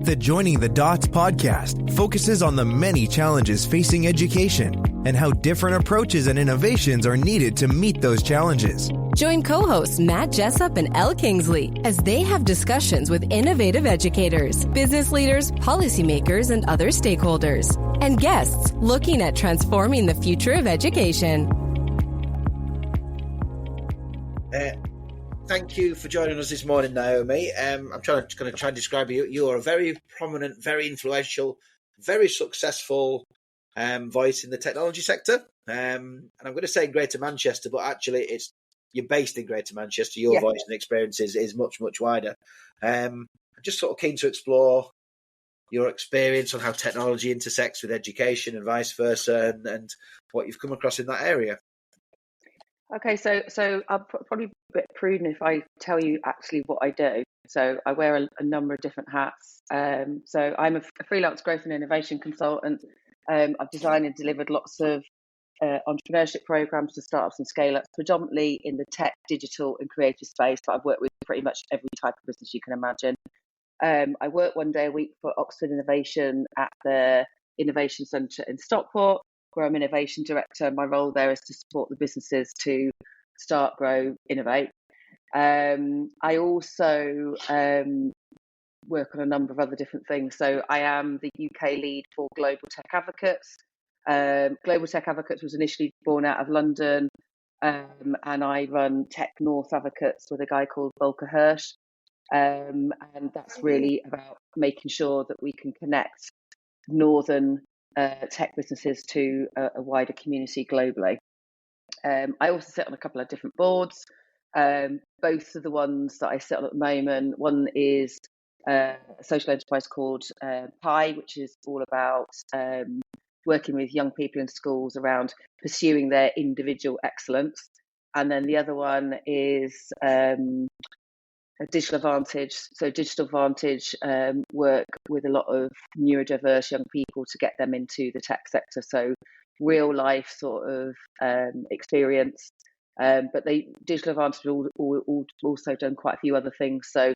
The Joining the Dots podcast focuses on the many challenges facing education and how different approaches and innovations are needed to meet those challenges. Join co-hosts Matt Jessop and Kingsley as they have discussions with innovative educators, business leaders, policymakers, and other stakeholders, and guests looking at transforming the future of education. Thank you for joining us this morning, Naomi. I'm going to try and describe you. You are a very prominent, very influential, very successful voice in the technology sector. And I'm going to say Greater Manchester, but actually you're based in Greater Manchester. Your voice and experience is much, much wider. I'm just sort of keen to explore your experience on how technology intersects with education and vice versa, and what you've come across in that area. Okay, so I'll probably be a bit prudent if I tell you actually what I do. So I wear a number of different hats. So I'm a freelance growth and innovation consultant. I've designed and delivered lots of entrepreneurship programs to startups and scale-ups, predominantly in the tech, digital and creative space, but I've worked with pretty much every type of business you can imagine. I work one day a week for Oxford Innovation at the Innovation Centre in Stockport, where I'm Innovation Director. My role there is to support the businesses to start, grow, innovate. I also work on a number of other different things. So I am the UK lead for Global Tech Advocates. Global Tech Advocates was initially born out of London, and I run Tech North Advocates with a guy called Volker Hirsch. And that's really about making sure that we can connect northern tech businesses to a wider community globally. I also sit on a couple of different boards. Both of the ones that I sit on at the moment, one is a social enterprise called PI, which is all about working with young people in schools around pursuing their individual excellence. And then the other one is a Digital Advantage. So Digital Advantage work with a lot of neurodiverse young people to get them into the tech sector. So real life sort of experience. But Digital Advantage also done quite a few other things. So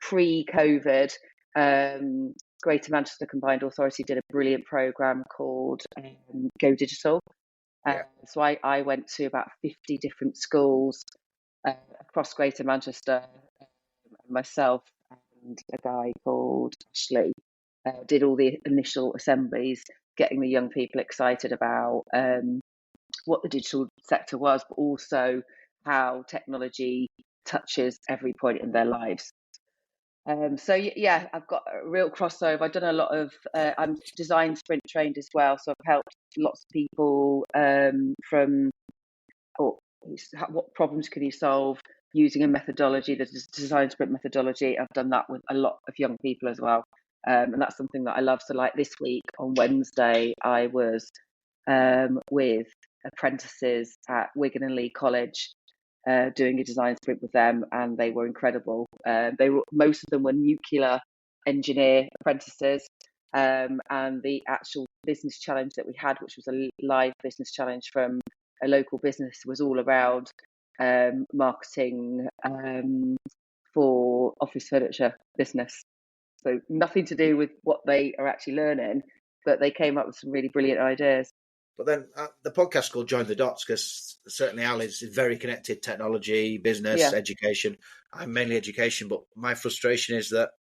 pre-COVID, Greater Manchester Combined Authority did a brilliant program called Go Digital. So I went to about 50 different schools across Greater Manchester. Myself and a guy called Ashley did all the initial assemblies, getting the young people excited about what the digital sector was, but also how technology touches every point in their lives. So yeah, I've got a real crossover. I've done a lot of, I'm design sprint trained as well. So I've helped lots of people from what problems can you solve using a methodology, the design sprint methodology. I've done that with a lot of young people as well. And that's something that I love. So like this week on Wednesday, I was with apprentices at Wigan and Lee College doing a design sprint with them, and they were incredible. Most of them were nuclear engineer apprentices, and the actual business challenge that we had, which was a live business challenge from a local business, was all around marketing for office furniture business. So nothing to do with what they are actually learning, but they came up with some really brilliant ideas. But then the podcast called Join the Dots, because certainly Al is very connected, technology, business, education. I'm mainly education, but my frustration is that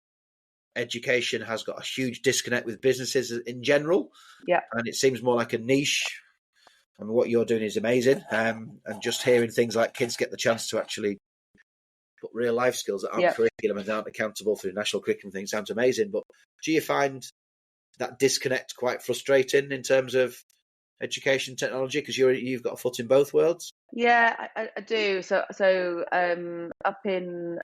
education has got a huge disconnect with businesses in general. Yeah. And it seems more like a niche. I mean, what you're doing is amazing. And just hearing things like kids get the chance to actually put real life skills that aren't curriculum and aren't accountable for the national curriculum thing sounds amazing. But do you find that disconnect quite frustrating in terms of education technology, because you've got a foot in both worlds? Yeah, I do. So up in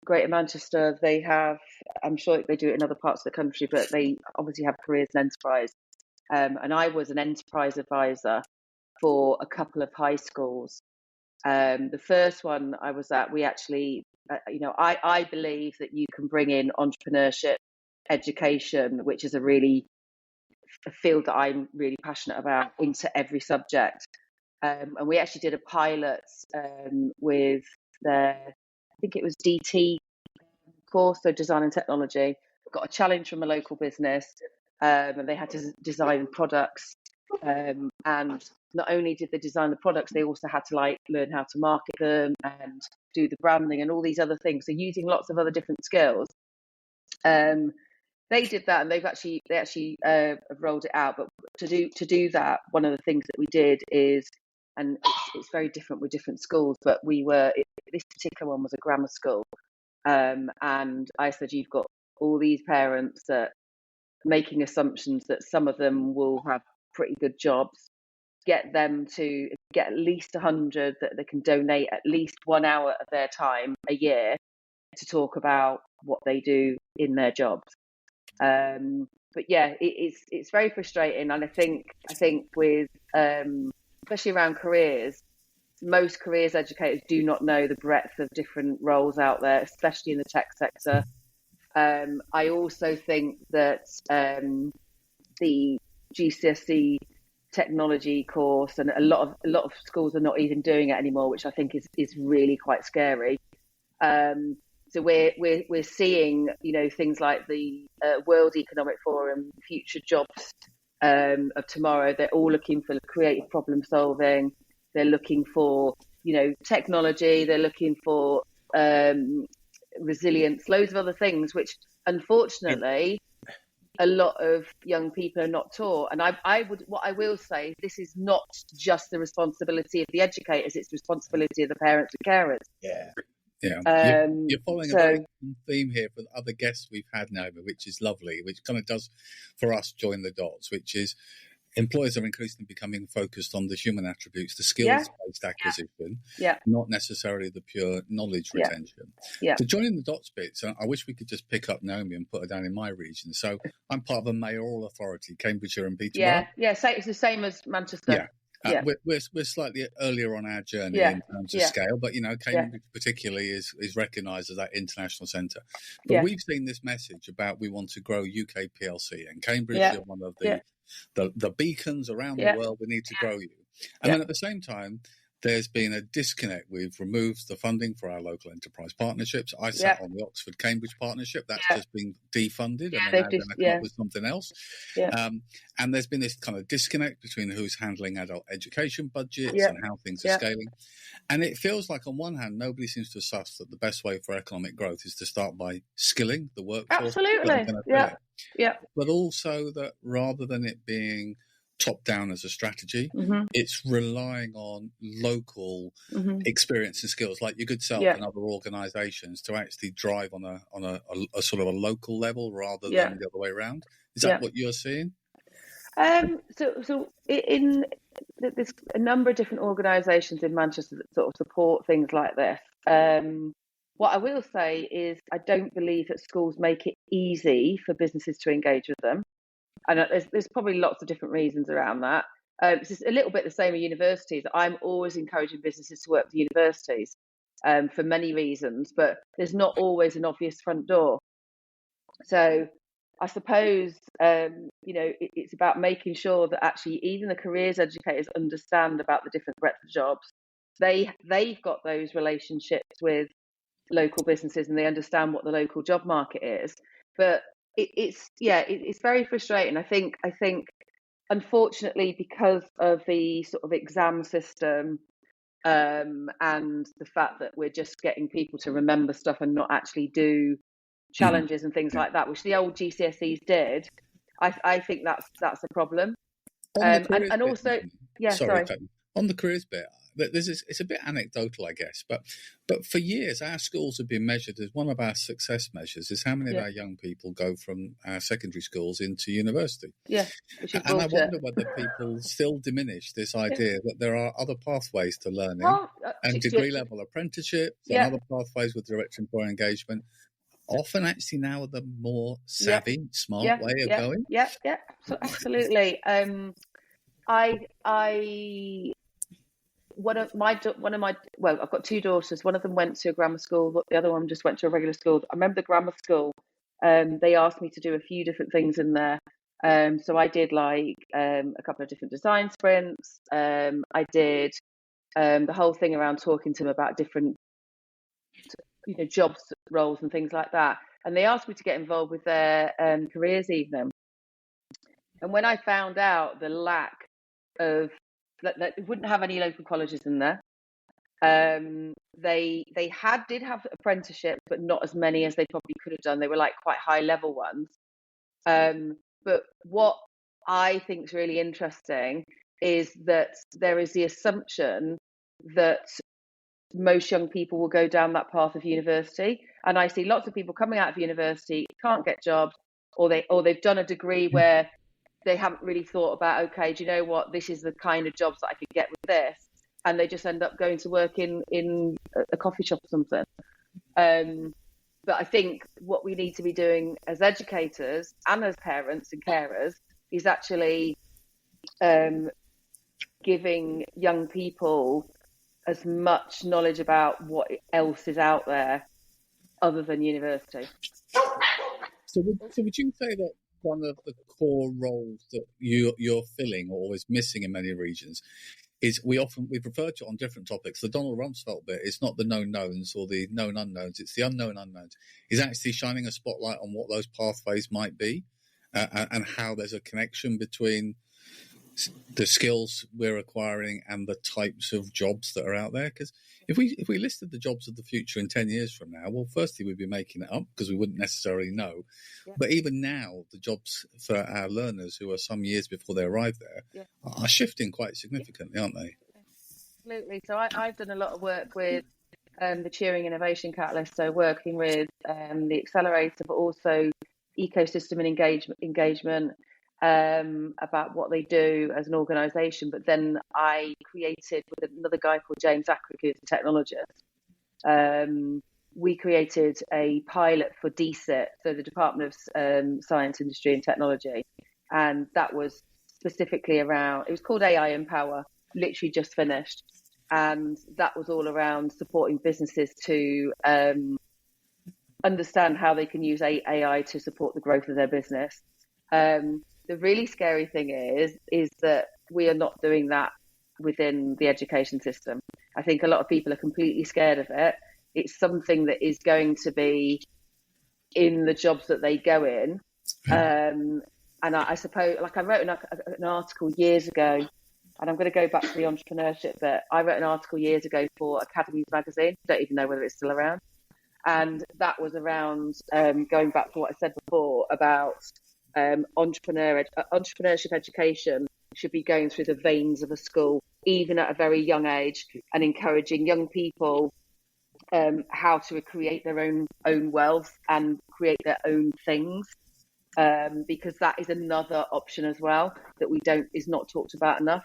Greater Manchester, they have, I'm sure they do it in other parts of the country, but they obviously have careers in enterprise. And I was an enterprise advisor for a couple of high schools. The first one I was at, we actually, I believe that you can bring in entrepreneurship, education, which is a field that I'm really passionate about, into every subject. And we actually did a pilot with I think it was DT course, so design and technology, got a challenge from a local business, and they had to design products. And not only did they design the products, they also had to learn how to market them and do the branding and all these other things. So using lots of other different skills. They did that, and they actually have rolled it out. But to do that, one of the things that we did is, and it's very different with different schools, but this particular one was a grammar school, and I said, you've got all these parents that making assumptions that some of them will have pretty good jobs. Get them to get at least 100 that they can donate at least 1 hour of their time a year to talk about what they do in their jobs. But yeah, it's very frustrating, and I think with especially around careers, most careers educators do not know the breadth of different roles out there, especially in the tech sector. I also think that the GCSE technology course, and a lot of schools are not even doing it anymore, which I think is really quite scary. So we're seeing, things like the World Economic Forum, future jobs of tomorrow. They're all looking for creative problem solving. They're looking for, technology. They're looking for resilience, loads of other things, which unfortunately a lot of young people are not taught. And what I will say, this is not just the responsibility of the educators; it's the responsibility of the parents and carers. Yeah. Yeah, you're following a very common theme here for the other guests we've had, Naomi, which is lovely, which kind of does for us join the dots, which is employers are increasingly becoming focused on the human attributes, the skills-based acquisition, not necessarily the pure knowledge retention. To join in the dots bits, I wish we could just pick up Naomi and put her down in my region. So I'm part of a mayoral authority, Cambridgeshire and Peterborough. So it's the same as Manchester. We're slightly earlier on our journey in terms of scale, but Cambridge particularly is recognised as that international centre. But we've seen this message about we want to grow UK PLC, and Cambridge is one of the beacons around the world. We need to grow you, and then at the same time, there's been a disconnect. We've removed the funding for our local enterprise partnerships. I sat on the Oxford-Cambridge partnership. That's just been defunded, and they're now going to come up with something else. And there's been this kind of disconnect between who's handling adult education budgets and how things are scaling. And it feels like, on one hand, nobody seems to assess that the best way for economic growth is to start by skilling the workforce. Absolutely. But also that rather than it being top down as a strategy, it's relying on local experience and skills, like your good self and other organisations, to actually drive on a sort of a local level rather than the other way around. Is that what you're seeing? So there's a number of different organisations in Manchester that sort of support things like this. What I will say is I don't believe that schools make it easy for businesses to engage with them. And there's probably lots of different reasons around that. It's just a little bit the same with universities. I'm always encouraging businesses to work with universities for many reasons, but there's not always an obvious front door. So I suppose, it's about making sure that actually even the careers educators understand about the different breadth of jobs. They've got those relationships with local businesses and they understand what the local job market is. But it's very frustrating. I think unfortunately, because of the sort of exam system and the fact that we're just getting people to remember stuff and not actually do challenges and things like that, which the old GCSEs did, I think that's a problem. And also, sorry. On the careers bit, it's a bit anecdotal, I guess, but for years our schools have been measured as one of our success measures is how many of our young people go from our secondary schools into university. And I wonder whether people still diminish this idea that there are other pathways to learning and degree level apprenticeships and other pathways with direct employer engagement. Often actually now are the more savvy, smart way of going. Absolutely. I've got two daughters. One of them went to a grammar school, but the other one just went to a regular school. I remember the grammar school, they asked me to do a few different things in there. So I did a couple of different design sprints. I did the whole thing around talking to them about different jobs, roles and things like that. and they asked me to get involved with their careers evening. And when I found out the lack of that wouldn't have any local colleges in there, they did have apprenticeships, but not as many as they probably could have done. They were like quite high level ones. But what I think is really interesting is that there is the assumption that most young people will go down that path of university, and I see lots of people coming out of university, can't get jobs, or they've done a degree where they haven't really thought about, okay, do you know what, this is the kind of jobs that I could get with this, and they just end up going to work in a coffee shop or something. But I think what we need to be doing as educators and as parents and carers is actually giving young people as much knowledge about what else is out there other than university. So would you say that one of the core roles that you're filling or is missing in many regions is we've referred to it on different topics. The Donald Rumsfeld bit is not the known knowns or the known unknowns, it's the unknown unknowns. Is actually shining a spotlight on what those pathways might be and how there's a connection between the skills we're acquiring and the types of jobs that are out there. Because if we listed the jobs of the future in 10 years from now, well, firstly, we'd be making it up because we wouldn't necessarily know. Yeah. But even now, the jobs for our learners who are some years before they arrive there are shifting quite significantly, aren't they? Absolutely. So I've done a lot of work with the Turing Innovation Catalyst, so working with the accelerator, but also ecosystem and engagement, about what they do as an organisation. But then I created with another guy called James Ackrick, who's a technologist. We created a pilot for DSIT, so the Department of Science, Industry and Technology, and that was specifically around. It was called AI Empower, literally just finished, and that was all around supporting businesses to understand how they can use AI to support the growth of their business. The really scary thing is that we are not doing that within the education system. I think a lot of people are completely scared of it. It's something that is going to be in the jobs that they go in. And I suppose, like I wrote an article years ago, and I'm going to go back to the entrepreneurship bit. I wrote an article years ago for Academies magazine. Don't even know whether it's still around. And that was around going back to what I said before about entrepreneurship education should be going through the veins of a school, even at a very young age, and encouraging young people how to create their own wealth and create their own things, because that is another option as well that is not talked about enough.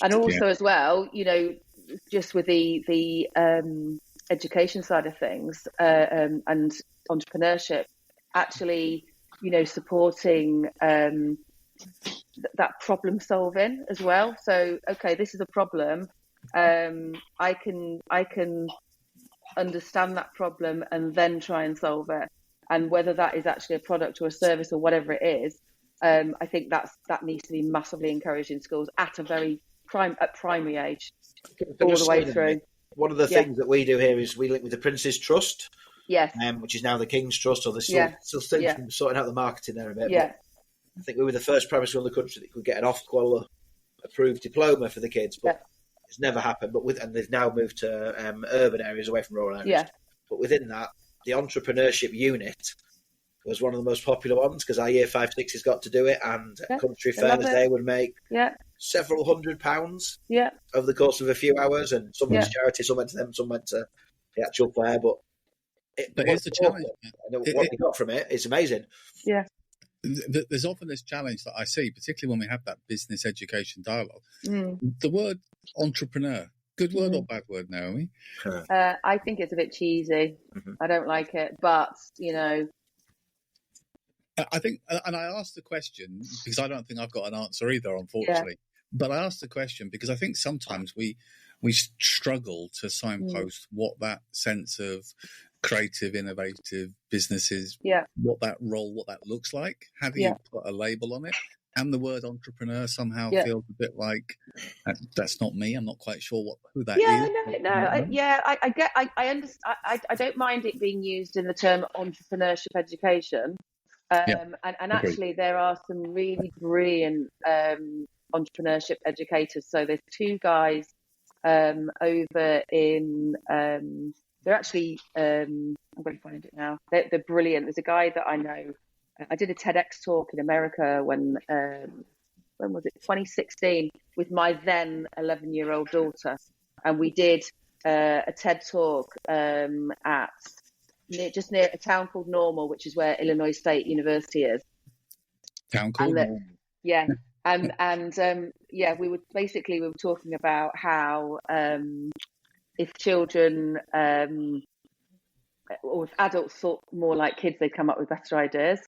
As well, you know, just with the education side of things and entrepreneurship, actually, you know, supporting that problem solving as well. So, okay, this is a problem. I can understand that problem and then try and solve it. And whether that is actually a product or a service or whatever it is, I think that needs to be massively encouraged in schools at a very primary age, all the way through. One of the things that we do here is we link with the Apprentices Trust. Yes. Which is now the King's Trust, or they're still sorting out the marketing there a bit. Yeah. I think we were the first primary school in the country that could get an Ofqual approved diploma for the kids, but it's never happened. And they've now moved to urban areas away from rural areas. Yeah. But within that, the entrepreneurship unit was one of the most popular ones because our year 5, 6 got to do it, and at country fairs they would make several £100 over the course of a few hours, and some went to charity, some went to them, some went to the actual fair. But here's the challenge. What we got from it is amazing. Yeah. There's often this challenge that I see, particularly when we have that business education dialogue. The word entrepreneur, good word or bad word, Naomi? I think it's a bit cheesy. I don't like it, but, you know. I think, and I asked the question because I don't think I've got an answer either, unfortunately. But I asked the question because I think sometimes we struggle to signpost what that sense of creative, innovative businesses, what that role, what that looks like. How do you put a label on it? And the wword entrepreneur somehow feels a bit like that's not me. I'm not quite sure who that is. I understand. I don't mind it being used in the term entrepreneurship education. And actually, there are some really brilliant entrepreneurship educators. So there's two guys over in. They're actually. I'm going to find it now. They're brilliant. There's a guy that I know. I did a TEDx talk in America when was it? 2016, with my then 11-year-old daughter, and we did a TED talk just near a town called Normal, which is where Illinois State University is. Town called Normal. Yeah, and we were talking about how if children or if adults thought more like kids, they'd come up with better ideas.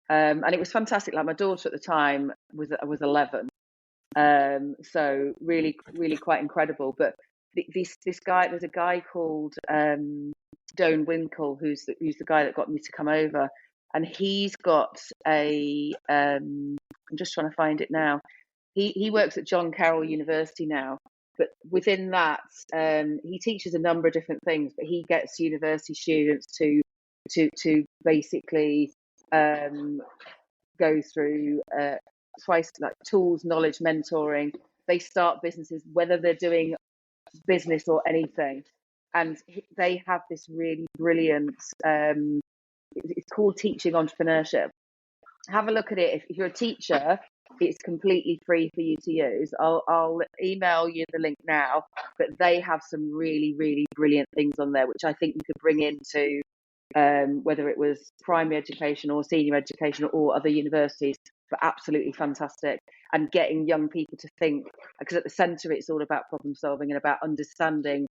And it was fantastic. Like, my daughter at the time was 11, so really, really quite incredible. But this guy, there's a guy called Doan Winkle, who's the guy that got me to come over, and he's got a. I'm just trying to find it now. He works at John Carroll University now, but within that, he teaches a number of different things. But he gets university students to basically go through twice, like, tools, knowledge, mentoring. They start businesses, whether they're doing business or anything, and they have this really brilliant it's called Teaching Entrepreneurship. Have a look at it. If you're a teacher, it's completely free for you to use. I'll email you the link now, but they have some really, really brilliant things on there which I think you could bring into whether it was primary education or senior education or other universities. But absolutely fantastic, and getting young people to think, because at the centre it's all about problem solving and about understanding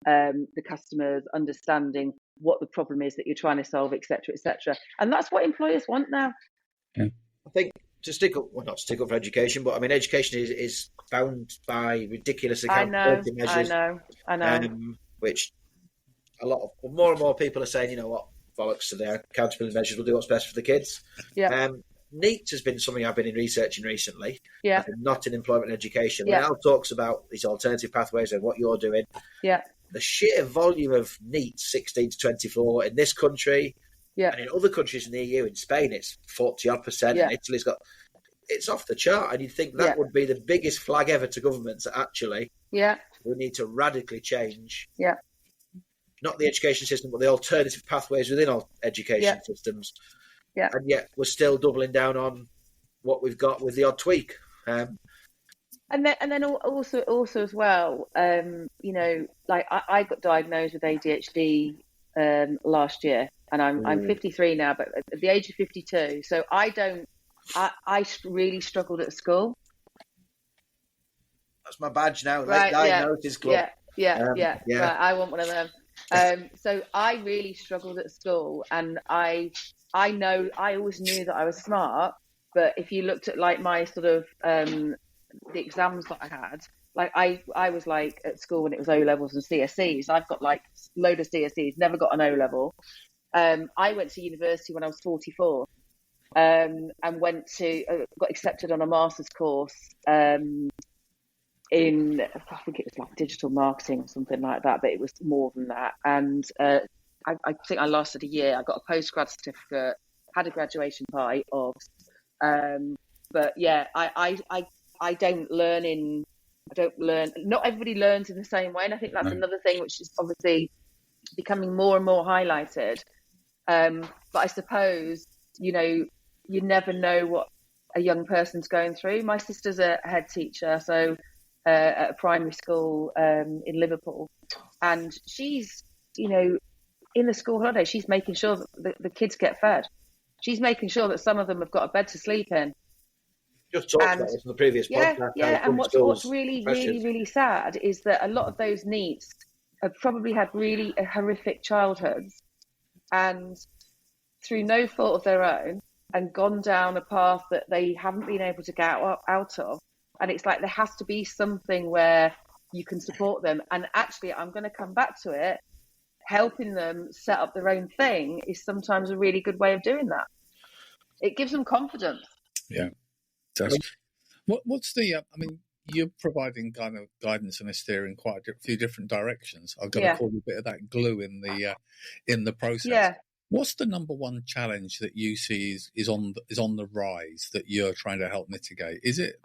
the customers, understanding what the problem is that you're trying to solve, etc., etc. And that's what employers want now. I think not stick up for education, but I mean, education is bound by ridiculous accountability measures. I know. Which more and more people are saying, you know what, bollocks to their accountability measures, will do what's best for the kids. Yeah. NEET has been something I've been researching recently. Yeah. Not in employment and education. When Al talks about these alternative pathways and what you're doing. Yeah. The sheer volume of NEET 16 to 24 in this country, and in other countries in the EU, in Spain it's 40-odd%, and Italy's got, it's off the chart. And you'd think that would be the biggest flag ever to governments that actually we need to radically change. Yeah. Not the education system, but the alternative pathways within our education systems. Yeah. And yet we're still doubling down on what we've got with the odd tweak. And then also as well, you know, like I got diagnosed with ADHD last year, and I'm 53 now, but at the age of 52, so I really struggled at school. That's my badge now. Right, diagnosis club. Yeah. Right, I want one of them. So I really struggled at school, and I always knew that I was smart, but if you looked at like my sort of the exams that I had, like I was like at school when it was O levels and CSEs. I've got like load of CSEs, never got an O level. I went to university when I was 44, and got accepted on a master's course in, I think it was like digital marketing or something like that, but it was more than that. And I think I lasted a year. I got a postgrad certificate, had a graduation party, but yeah, I don't learn. Not everybody learns in the same way, and I think that's another thing which is obviously becoming more and more highlighted. But I suppose, you know, you never know what a young person's going through. My sister's a head teacher, so at a primary school in Liverpool, and she's, you know, in the school holiday, she's making sure that the kids get fed. She's making sure that some of them have got a bed to sleep in. Just talked about this in the previous podcast. Yeah, and what's really, really, really sad is that a lot of those NEETs have probably had really horrific childhoods, and through no fault of their own, and gone down a path that they haven't been able to get out of. And it's like there has to be something where you can support them. And actually, I'm going to come back to it. Helping them set up their own thing is sometimes a really good way of doing that. It gives them confidence. Yeah, does. What's the? I mean, you're providing kind of guidance and a steer in quite a few different directions. I've got to call you a bit of that glue in the process. Yeah. What's the number one challenge that you see is on the rise that you're trying to help mitigate? Is it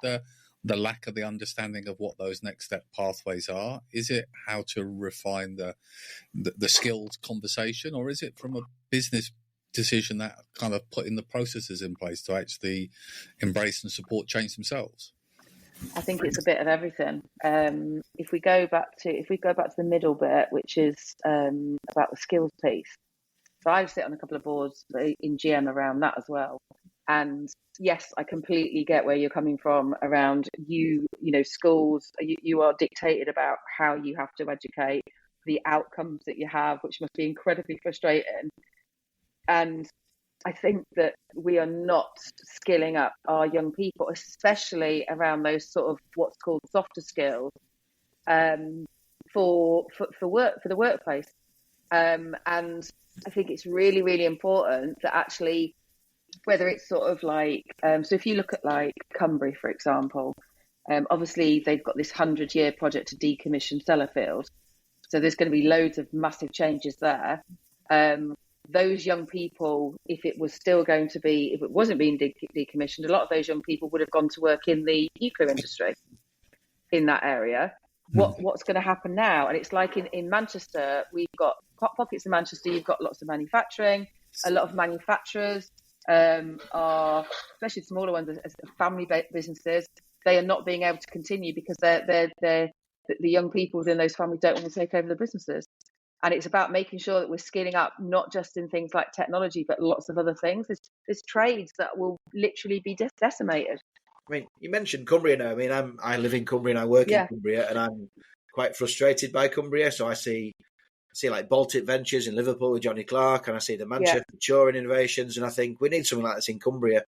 the lack of the understanding of what those next step pathways are? Is it how to refine the skills conversation, or is it from a business decision that kind of putting the processes in place to actually embrace and support change themselves? I think it's a bit of everything. If we go back to the middle bit, which is about the skills piece. So I sit on a couple of boards in GM around that as well. And yes, I completely get where you're coming from around schools. You are dictated about how you have to educate, the outcomes that you have, which must be incredibly frustrating. And I think that we are not skilling up our young people, especially around those sort of what's called softer skills for the workplace. And I think it's really, really important that actually, whether it's sort of like, so if you look at like Cumbria, for example, obviously they've got this 100-year project to decommission Sellafield. So there's going to be loads of massive changes there. Those young people, if it wasn't being decommissioned, a lot of those young people would have gone to work in the nuclear industry in that area. What's going to happen now? And it's like in Manchester, we've got pockets of Manchester, you've got lots of manufacturing. A lot of manufacturers are, especially the smaller ones, as family businesses, they are not being able to continue because the young people within those families don't want to take over the businesses. And it's about making sure that we're skilling up, not just in things like technology, but lots of other things. There's trades that will literally be decimated. I mean, you mentioned Cumbria now. I mean, I live in Cumbria and I work in Cumbria, and I'm quite frustrated by Cumbria. So I see like Baltic Ventures in Liverpool with Johnny Clark, and I see the Manchester Maturing Innovations, and I think we need something like this in Cumbria.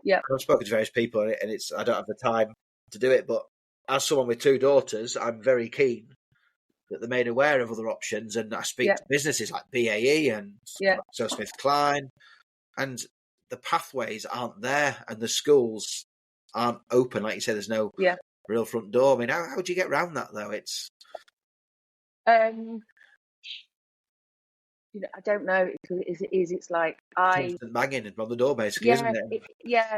Yeah, I've spoken to various people, and I don't have the time to do it. But as someone with two daughters, I'm very keen that they're made aware of other options, and I speak to businesses like BAE and GlaxoSmithKline, and the pathways aren't there, and the schools aren't open. Like you said, there's no real front door. I mean, how do you get around that though? It's I don't know. It's like constant banging on the door, basically, isn't it?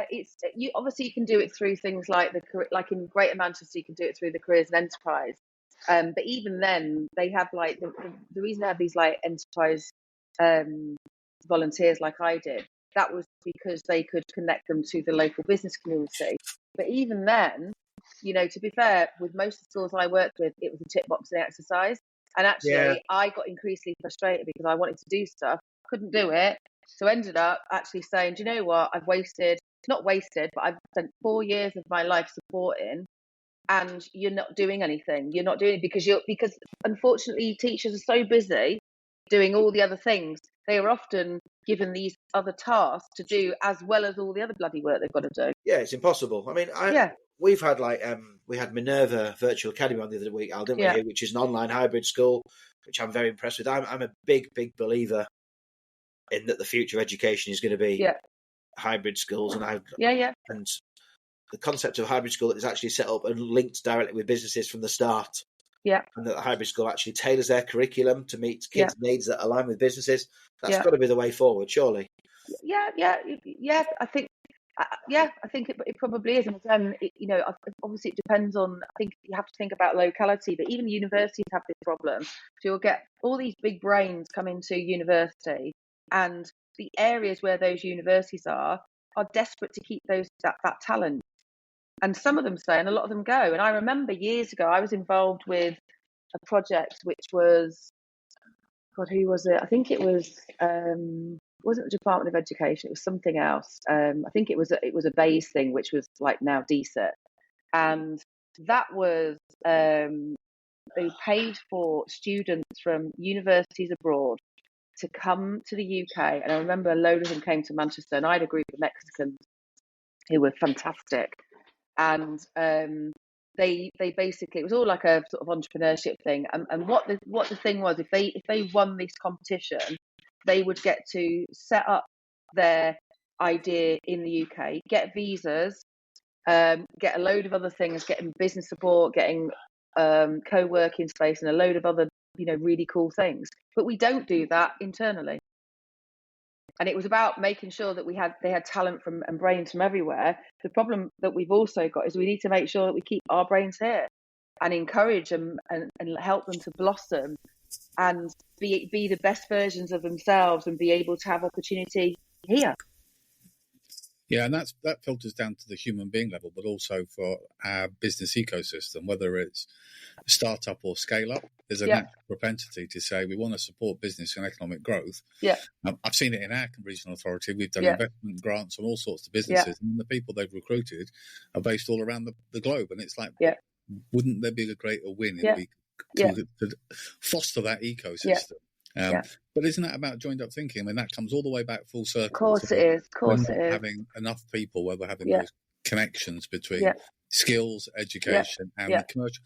It's you. Obviously, you can do it through things like like in Greater Manchester, you can do it through the Careers and Enterprise. But even then, they have like the reason they have these like enterprise volunteers, like I did. That was because they could connect them to the local business community. But even then, to be fair, with most of the schools I worked with, it was a tick boxing exercise. And actually, I got increasingly frustrated because I wanted to do stuff, couldn't do it. So ended up actually saying, do you know what? I've not wasted, but I've spent 4 years of my life supporting, and you're not doing anything. You're not doing it because unfortunately teachers are so busy doing all the other things. They are often given these other tasks to do as well as all the other bloody work they've got to do. Yeah, it's impossible. I mean, we've had we had Minerva Virtual Academy on the other week, Al, didn't we? Which is an online hybrid school, which I'm very impressed with. I'm a big believer in that the future of education is going to be hybrid schools, and and the concept of hybrid school that is actually set up and linked directly with businesses from the start. Yeah, and that the hybrid school actually tailors their curriculum to meet kids' needs that align with businesses. That's got to be the way forward, surely. I think. I think it probably is, and again, obviously it depends on. I think you have to think about locality, but even universities have this problem. So you'll get all these big brains come into university, and the areas where those universities are desperate to keep that talent. And some of them stay, and a lot of them go. And I remember years ago, I was involved with a project which was, God, who was it? I think it was. It wasn't the Department of Education, it was something else. I think it was a BASE thing, which was like now DSET. And that was, they paid for students from universities abroad to come to the UK. And I remember a load of them came to Manchester, and I had a group of Mexicans who were fantastic. And they basically, it was all like a sort of entrepreneurship thing. And what the thing was, if they won this competition, they would get to set up their idea in the UK, get visas, get a load of other things, getting business support, getting co-working space, and a load of other, really cool things. But we don't do that internally. And it was about making sure that they had talent and brains from everywhere. The problem that we've also got is we need to make sure that we keep our brains here and encourage them and help them to blossom and be the best versions of themselves and be able to have opportunity here. Yeah, and that filters down to the human being level, but also for our business ecosystem, whether it's startup or scale up. There's a natural propensity to say we want to support business and economic growth. Yeah, I've seen it in our regional authority. We've done investment grants on all sorts of businesses, and the people they've recruited are based all around the globe. And it's like, wouldn't there be a greater win if we could foster that ecosystem? But isn't that about joined up thinking? I mean, that comes all the way back full circle. Of course it is. Of course it is. Having enough people, where we're having those connections between skills, education, and commercial.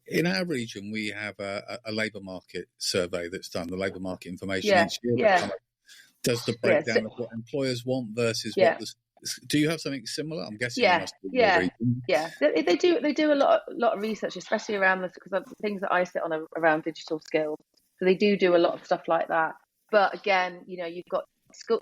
In our region, we have a labour market survey that's done, the labour market information each year. That kind of does the breakdown of what employers want versus what the. Do you have something similar? I'm guessing. They do a lot of research, especially around this, because of the things that I sit on around digital skills. So they do a lot of stuff like that. But again, you've got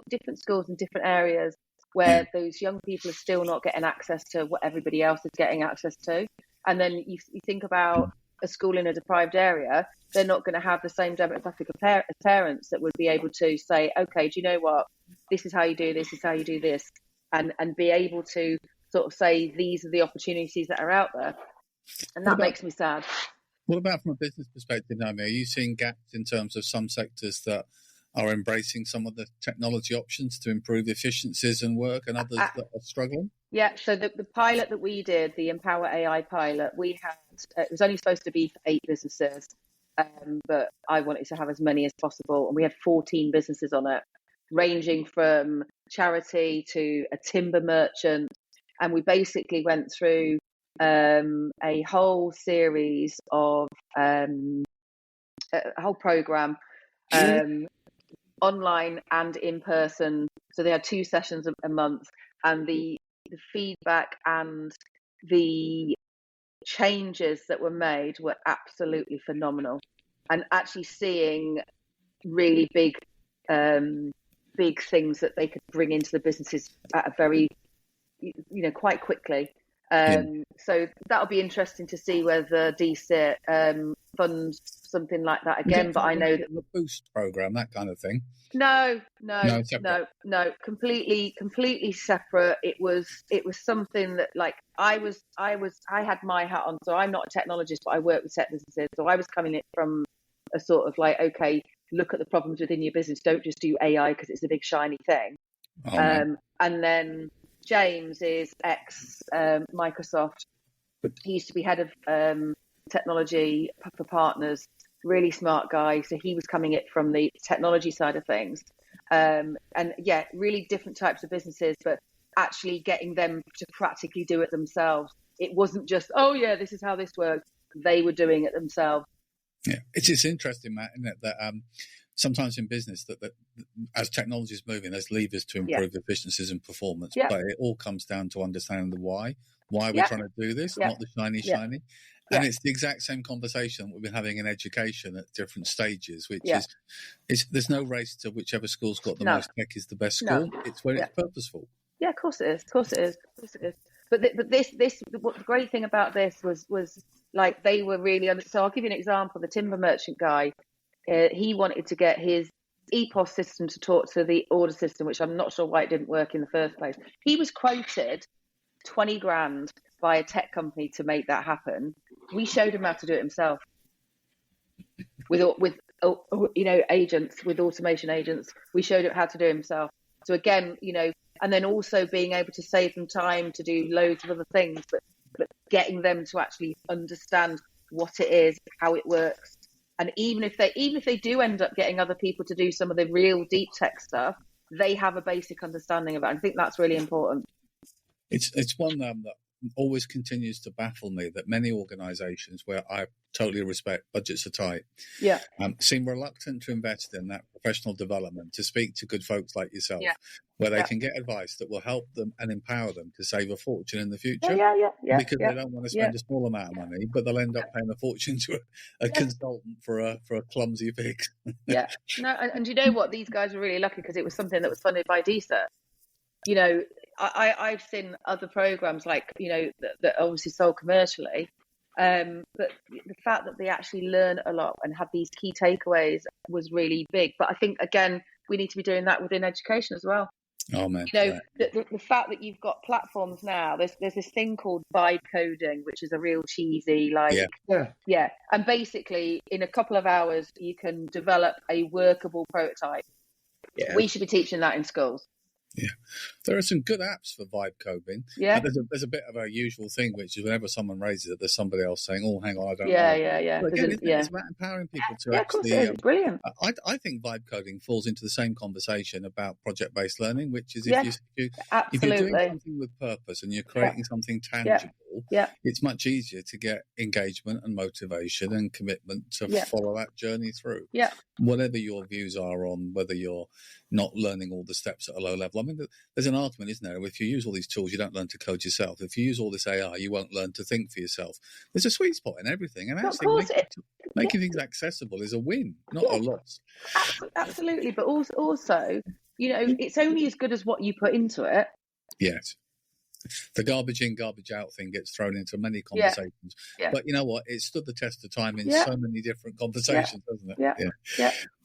different schools in different areas where those young people are still not getting access to what everybody else is getting access to. And then you think about a school in a deprived area, they're not going to have the same demographic of parents that would be able to say, okay, do you know what? This is how you do this, this is how you do this. And be able to sort of say, these are the opportunities that are out there. And that makes me sad. What about from a business perspective, Naomi? Are you seeing gaps in terms of some sectors that are embracing some of the technology options to improve efficiencies and work, and others that are struggling? Yeah, so the pilot that we did, the Empower AI pilot, we had, it was only supposed to be for 8 businesses, but I wanted to have as many as possible. And we had 14 businesses on it, ranging from charity to a timber merchant. And we basically went through a whole series of a whole program, online and in person. So they had 2 sessions a month, and the feedback and the changes that were made were absolutely phenomenal. And actually seeing really big things that they could bring into the businesses at a very, quite quickly. So that'll be interesting to see whether DSIT funds something like that again. But I know that the Boost program, that kind of thing. No, completely separate. It was something that, like, I had my hat on. So I'm not a technologist, but I work with tech businesses. So I was coming in from a sort of like, okay, look at the problems within your business. Don't just do AI because it's a big shiny thing. And then James is ex Microsoft. He used to be head of technology for partners. Really smart guy. So he was coming it from the technology side of things. And yeah, really different types of businesses, but actually getting them to practically do it themselves. It wasn't just, oh yeah, this is how this works. They were doing it themselves. Yeah, it's interesting, Matt, isn't it, that sometimes in business that as technology is moving, there's levers to improve efficiencies and performance, but it all comes down to understanding the why we're trying to do this, not the shiny. And it's the exact same conversation we've been having in education at different stages, which is there's no race to whichever school's got the most tech is the best school. It's where it's purposeful. Yeah, of course it is. But this what the great thing about this was like they were really so I'll give you an example. The timber merchant guy, he wanted to get his EPOS system to talk to the order system, which I'm not sure why it didn't work in the first place. He was quoted 20 grand by a tech company to make that happen. We showed him how to do it himself with agents, with automation agents. We showed him how to do it himself. So again, and then also being able to save them time to do loads of other things, but getting them to actually understand what it is, how it works. And even if they do end up getting other people to do some of the real deep tech stuff, they have a basic understanding of it. I think that's really important. It's one that always continues to baffle me that many organisations, where I totally respect budgets are tight, seem reluctant to invest in that professional development, to speak to good folks like yourself, where they can get advice that will help them and empower them to save a fortune in the future. Because they don't want to spend a small amount of money, but they'll end up paying a fortune to a consultant for a clumsy fix. And you know what? These guys were really lucky because it was something that was funded by DSA. You know, I've seen other programs like, you know, that obviously sold commercially, but the fact that they actually learn a lot and have these key takeaways was really big. But I think, again, we need to be doing that within education as well. Oh man! You know, the fact that you've got platforms now. There's this thing called vibe coding, which is a real cheesy and basically in a couple of hours you can develop a workable prototype. We should be teaching that in schools. Yeah, there are some good apps for vibe coding. Yeah, there's a bit of a usual thing, which is whenever someone raises it, there's somebody else saying, "Oh, hang on, I don't know." Yeah. But again, it's about empowering people to actually. Of course it is. Brilliant. I think vibe coding falls into the same conversation about project-based learning, which is if you're doing something with purpose and you're creating something tangible, it's much easier to get engagement and motivation and commitment to follow that journey through. Yeah. Whatever your views are on whether you're not learning all the steps at a low level. I mean, there's an argument, isn't there? If you use all these tools, you don't learn to code yourself. If you use all this AI, you won't learn to think for yourself. There's a sweet spot in everything. And actually making things accessible is a win, not a loss. Absolutely. But also, you know, it's only as good as what you put into it. Yes. The garbage in, garbage out thing gets thrown into many conversations. But you know what? It stood the test of time in so many different conversations, doesn't it?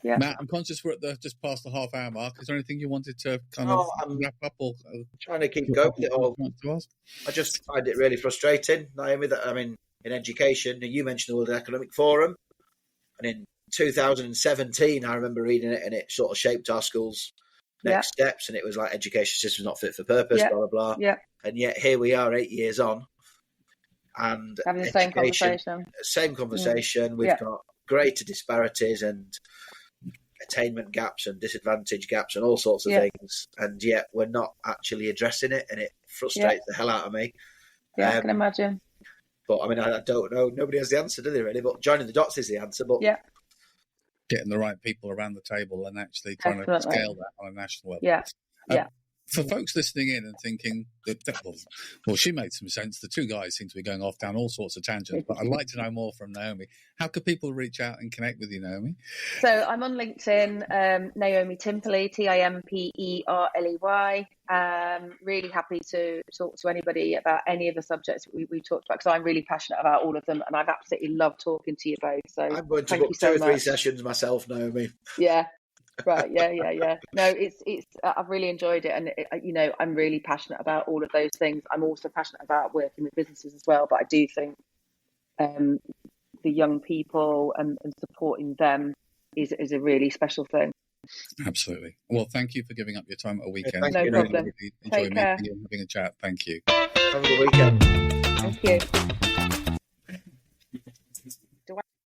Yeah. Matt, I'm conscious we're at just past the half-hour mark. Is there anything you wanted to kind of wrap up? Or trying to keep going with it all. I just find it really frustrating, Naomi, that in education, you mentioned the World Economic Forum, and in 2017, I remember reading it, and it sort of shaped our schools' next steps, and it was like education system's not fit for purpose, blah blah blah. Yeah. And yet here we are 8 years on, and having the same conversation. We've got greater disparities and attainment gaps and disadvantage gaps and all sorts of things, and yet we're not actually addressing it, and it frustrates the hell out of me. I can imagine. But I mean, I don't know. Nobody has the answer, do they, really? But joining the dots is the answer. But getting the right people around the table and actually trying to scale that on a national level. For folks listening in and thinking, well, she made some sense. The two guys seem to be going off down all sorts of tangents, but I'd like to know more from Naomi. How could people reach out and connect with you, Naomi? So I'm on LinkedIn, Naomi Timperley, Timperley. Really happy to talk to anybody about any of the subjects we talked about, because I'm really passionate about all of them, and I've absolutely loved talking to you both. So I'm going to book 2 or 3 sessions myself, Naomi. Yeah. Right. Yeah. No, it's. I've really enjoyed it, and you know, I'm really passionate about all of those things. I'm also passionate about working with businesses as well, but I do think the young people and supporting them is a really special thing. Absolutely. Well, thank you for giving up your time at a weekend. No problem. Really enjoy meeting you and having a chat. Thank you. Have a good weekend. Thank you.